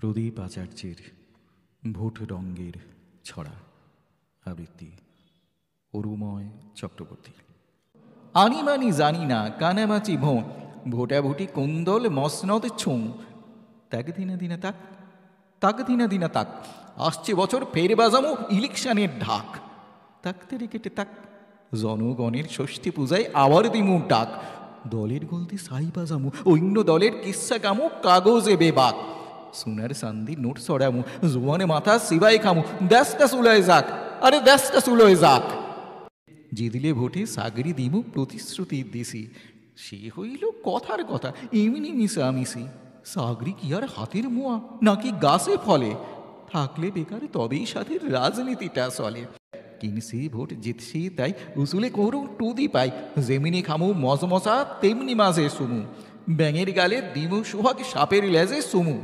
প্রদীপ আচার্যের vote রঙ্গের ছড়া আবৃত্তি অরুময় চক্রবর্তী। আনি মানি জানি না কানামাচি ভোঁ, ভোটাভুটি কুন্দল মসনদ ছুঁ। তাক দিনা দিনা তাক, তাক দিনা দিনা তাক, আসছে বছর ফের বাজামো ইলেকশনের ঢাক। তাকতে রেখেটে তাক, জনগণের ষষ্ঠী পূজায় আবার দিমু ডাক। দলের গলতি সাই বাজামু, অন্য দলের কিস্সা কামু কাগজে বেবাক। সোনার চান্দি নোট ছড়ামু, জোয়ানে মাথা সিবাই খামু, দেশটা চুলোয় যাক, আরে দেশটা চুলোয় যাক। জিদিলে ভোটে সাগরি দিমু প্রতিশ্রুতি দিছি, সে হইল কথার কথা এমনি মিশামিশি। সাগরি কি আর হাতের মোয়া নাকি গাছে ফলে? থাকলে বেকার তবেই সাথে রাজনীতিটা চলে। কিনছি ভোট জিতছি তাই উসুলে করু টুদি পাই, যেমিনি খামু মজমজা তেমনি মাঝে সুমু। ব্যাঙের গালে দিমু সোহাগ সাপের লেজে সুমু।